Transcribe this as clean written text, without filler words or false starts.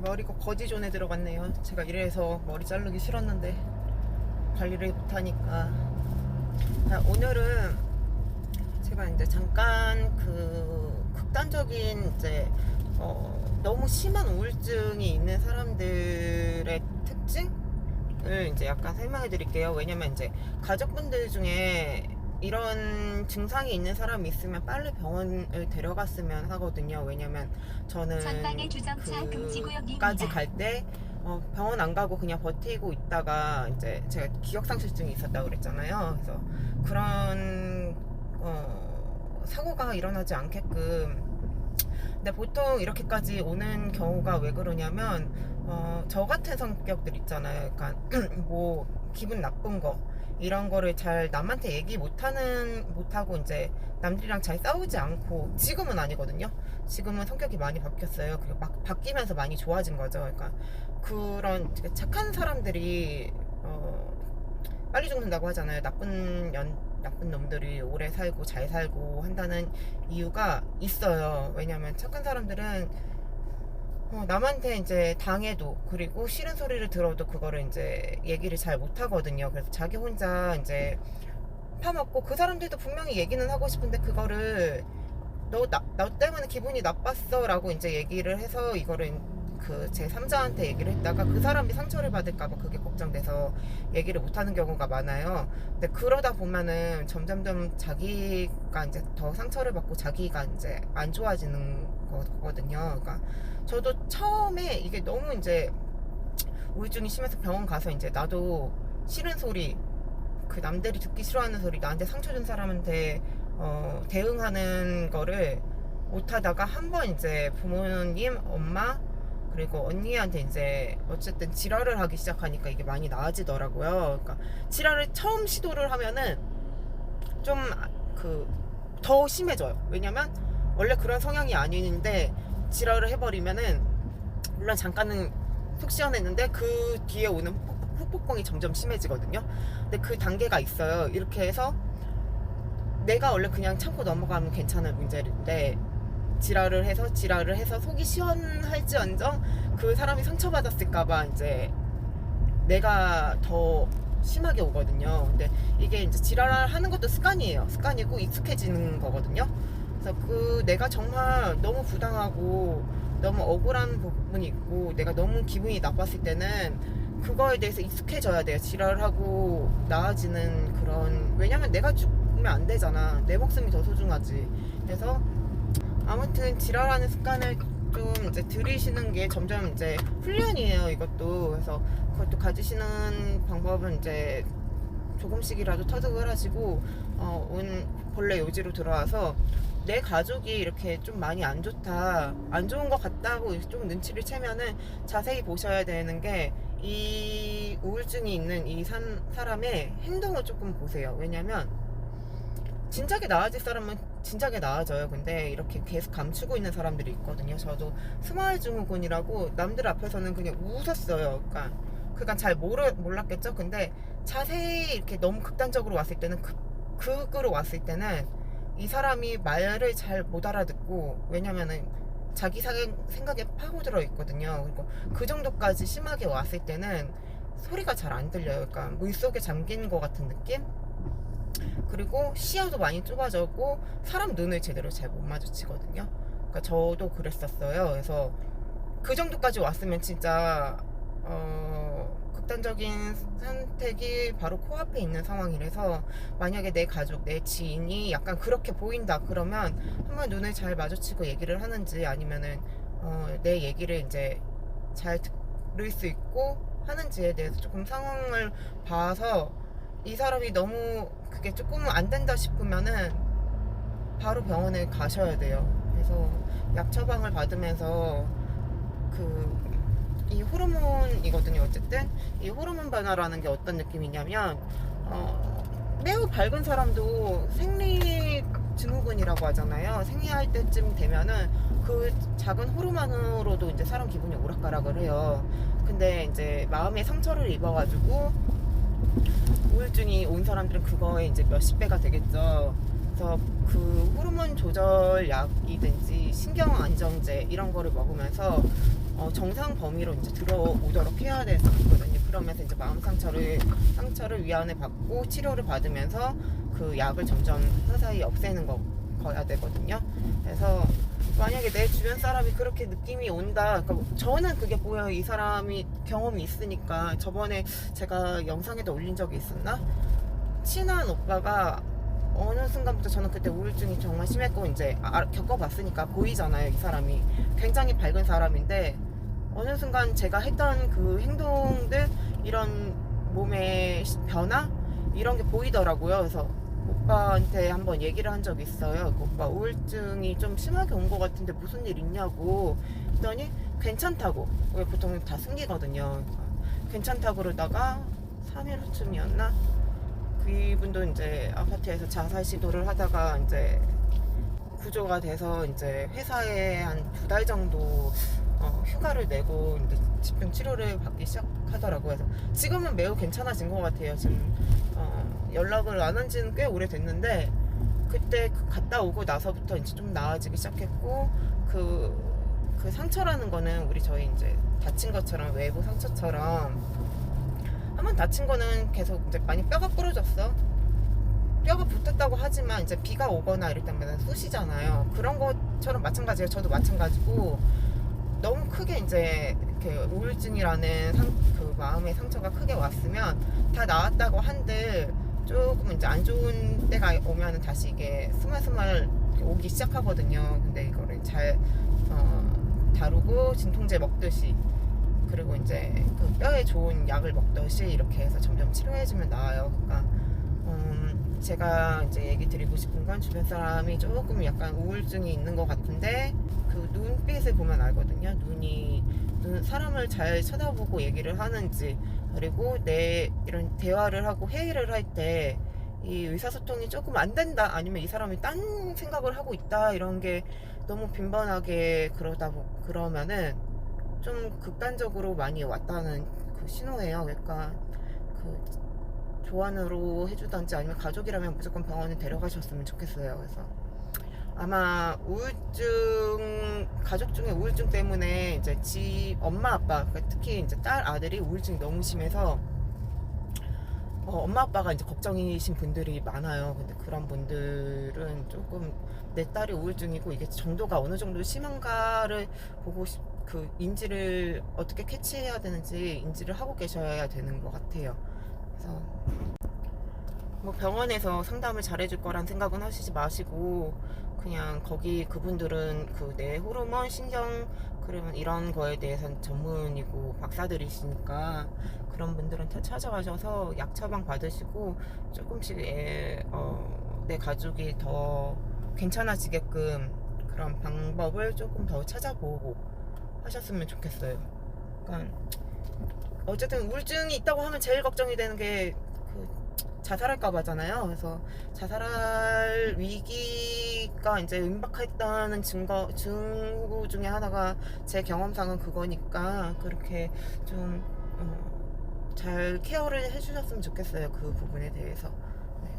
머리가 거지존에 들어갔네요. 제가 이래서 머리 자르기 싫었는데 관리를 못하니까. 오늘은 제가 이제 잠깐 그 극단적인 이제 너무 심한 우울증이 있는 사람들의 특징을 이제 약간 설명해 드릴게요. 왜냐면 이제 가족분들 중에 이런 증상이 있는 사람이 있으면 빨리 병원을 데려갔으면 하거든요. 왜냐면 저는 그까지 갈 때 병원 안 가고 그냥 버티고 있다가 이제 제가 기억상실증이 있었다고 그랬잖아요. 그래서 그런 사고가 일어나지 않게끔. 근데 보통 이렇게까지 오는 경우가 왜 그러냐면 저 같은 성격들 있잖아요. 그러니까 뭐 기분 나쁜 거 이런 거를 잘 남한테 얘기 못하고 이제 남들이랑 잘 싸우지 않고, 지금은 아니거든요. 지금은 성격이 많이 바뀌었어요. 그리고 막 바뀌면서 많이 좋아진 거죠. 그러니까 그런 착한 사람들이 빨리 죽는다고 하잖아요. 나쁜 놈들이 오래 살고 잘 살고 한다는 이유가 있어요. 왜냐면 착한 사람들은 남한테 이제 당해도, 그리고 싫은 소리를 들어도 그거를 이제 얘기를 잘 못하거든요. 그래서 자기 혼자 이제 파먹고, 그 사람들도 분명히 얘기는 하고 싶은데 그거를 너 때문에 기분이 나빴어 라고 이제 얘기를 해서 이거를 그 제 3자한테 얘기를 했다가 그 사람이 상처를 받을까봐 그게 걱정돼서 얘기를 못하는 경우가 많아요. 근데 그러다 보면은 점점점 자기가 이제 더 상처를 받고 자기가 이제 안 좋아지는 거거든요. 그러니까 저도 처음에 이게 너무 이제 우울증이 심해서 병원 가서 이제 나도 싫은 소리, 그 남들이 듣기 싫어하는 소리, 나한테 상처 준 사람한테 대응하는 거를 못하다가 한번 이제 부모님, 엄마 그리고 언니한테 이제 어쨌든 지랄을 하기 시작하니까 이게 많이 나아지더라고요. 그러니까 지랄을 처음 시도를 하면은 좀 더 심해져요. 왜냐면 원래 그런 성향이 아닌데 지랄을 해버리면은 물론 잠깐은 속 시원했는데 그 뒤에 오는 후폭풍이 점점 심해지거든요. 근데 그 단계가 있어요. 이렇게 해서 내가 원래 그냥 참고 넘어가면 괜찮을 문제인데 지랄을 해서 속이 시원할지언정 그 사람이 상처받았을까봐 이제 내가 더 심하게 오거든요. 근데 이게 이제 지랄하는 것도 습관이고 익숙해지는 거거든요. 그래서 내가 정말 너무 부당하고 너무 억울한 부분이 있고 내가 너무 기분이 나빴을 때는 그거에 대해서 익숙해져야 돼요. 지랄하고 나아지는 그런, 왜냐면 내가 죽으면 안 되잖아. 내 목숨이 더 소중하지. 그래서 아무튼 지랄하는 습관을 좀 이제 들이시는 게 점점 이제 훈련이에요, 이것도. 그래서 그것도 가지시는 방법은 이제 조금씩이라도 터득을 하시고 본래 요지로 들어와서 내 가족이 이렇게 좀 많이 안 좋은 것 같다고 좀 눈치를 채면은 자세히 보셔야 되는 게, 이 우울증이 있는 이 사람의 행동을 조금 보세요. 왜냐면 진작에 나아질 사람은 진작에 나아져요. 근데 이렇게 계속 감추고 있는 사람들이 있거든요. 저도 스마일 증후군이라고 남들 앞에서는 그냥 웃었어요. 그러니까 잘 몰랐겠죠. 근데 자세히 이렇게 너무 극단적으로 왔을 때는 극으로 왔을 때는 이 사람이 말을 잘 못 알아듣고, 왜냐면은 자기 생각에 파고들어 있거든요. 그리고 그 정도까지 심하게 왔을 때는 소리가 잘 안 들려요. 그러니까 물속에 잠긴 것 같은 느낌? 그리고 시야도 많이 좁아졌고 사람 눈을 제대로 잘 못 마주치거든요. 그러니까 저도 그랬었어요. 그래서 그 정도까지 왔으면 진짜 극단적인 선택이 바로 코앞에 있는 상황이라서, 만약에 내 가족, 내 지인이 약간 그렇게 보인다 그러면 한번 눈을 잘 마주치고 얘기를 하는지, 아니면은 내 얘기를 이제 잘 들을 수 있고 하는지에 대해서 조금 상황을 봐서, 이 사람이 너무 그게 조금 안 된다 싶으면은 바로 병원에 가셔야 돼요. 그래서 약 처방을 받으면서 이 호르몬이거든요. 어쨌든 이 호르몬 변화라는 게 어떤 느낌이냐면 매우 밝은 사람도 생리 증후군이라고 하잖아요. 생리할 때쯤 되면은 그 작은 호르몬으로도 이제 사람 기분이 오락가락을 해요. 근데 이제 마음에 상처를 입어가지고 우울증이 온 사람들은 그거에 이제 몇십 배가 되겠죠. 그래서 그 호르몬 조절 약이든지 신경 안정제 이런 거를 먹으면서 정상 범위로 이제 들어오도록 해야 되거든요. 그러면서 이제 마음 상처를 위안을 받고 치료를 받으면서 그 약을 점점 서서히 없애는 거야 되거든요. 그래서 만약에 내 주변 사람이 그렇게 느낌이 온다, 그러니까 저는 그게 보여요. 이 사람이 경험이 있으니까. 저번에 제가 영상에도 올린 적이 있었나? 친한 오빠가 어느 순간부터, 저는 그때 우울증이 정말 심했고 이제 겪어봤으니까 보이잖아요. 이 사람이 굉장히 밝은 사람인데 어느 순간 제가 했던 그 행동들, 이런 몸의 변화 이런 게 보이더라고요. 그래서 오빠한테 한번 얘기를 한 적이 있어요. 그 오빠 우울증이 좀 심하게 온 것 같은데 무슨 일 있냐고 했더니 괜찮다고. 왜 보통 다 숨기거든요. 괜찮다고 그러다가 3일 후쯤이었나? 그분도 이제 아파트에서 자살 시도를 하다가 이제 구조가 돼서 이제 회사에 한 2달 정도 휴가를 내고 이제 집중 치료를 받기 시작하더라고요. 그래서 지금은 매우 괜찮아진 것 같아요. 지금 연락을 안 한 지는 꽤 오래됐는데 그때 갔다 오고 나서부터 이제 좀 나아지기 시작했고, 그 상처라는 거는 저희 이제 다친 것처럼, 외부 상처처럼 한번 다친 거는 계속 이제 많이 뼈가 부러졌어. 뼈가 붙었다고 하지만 이제 비가 오거나 이럴 때마다 쑤시잖아요. 그런 것처럼 마찬가지예요. 저도 마찬가지고, 너무 크게 이제 이렇게 우울증이라는 그 마음의 상처가 크게 왔으면 다 나았다고 한들 조금 이제 안 좋은 때가 오면 다시 이게 스멀스멀 오기 시작하거든요. 근데 이거를 잘 다루고 진통제 먹듯이, 그리고 이제 그 뼈에 좋은 약을 먹듯이 이렇게 해서 점점 치료해주면 나아요. 그러니까 제가 이제 얘기 드리고 싶은 건, 주변 사람이 조금 약간 우울증이 있는 것 같은데 그 눈빛을 보면 알거든요. 사람을 잘 쳐다보고 얘기를 하는지, 그리고 이런 대화를 하고 회의를 할 때 이 의사소통이 조금 안 된다, 아니면 이 사람이 딴 생각을 하고 있다, 이런 게 너무 빈번하게 그러면은 좀 극단적으로 많이 왔다는 그 신호예요. 그러니까 그 조언으로 해주던지 아니면 가족이라면 무조건 병원에 데려가셨으면 좋겠어요. 그래서 아마 가족 중에 우울증 때문에 이제 집 엄마 아빠, 그러니까 특히 이제 아들이 우울증이 너무 심해서 엄마 아빠가 이제 걱정이신 분들이 많아요. 근데 그런 분들은 조금 내 딸이 우울증이고 이게 정도가 어느 정도 심한가를 보고 그 인지를 어떻게 캐치해야 되는지 인지를 하고 계셔야 되는 것 같아요. 그래서 뭐 병원에서 상담을 잘해줄 거란 생각은 하시지 마시고, 그냥 그분들은 그 뇌 호르몬, 신경, 그러면 이런 거에 대해서는 전문이고 박사들이시니까 그런 분들은 다 찾아가셔서 약 처방 받으시고 조금씩 내 가족이 더 괜찮아지게끔 그런 방법을 조금 더 찾아보고 하셨으면 좋겠어요. 그러니까 어쨌든 우울증이 있다고 하면 제일 걱정이 되는 게 자살할까 봐잖아요. 그래서 자살할 위기가 이제 임박했다는 증거 중에 하나가 제 경험상은 그거니까, 그렇게 좀 잘 케어를 해주셨으면 좋겠어요. 그 부분에 대해서. 네.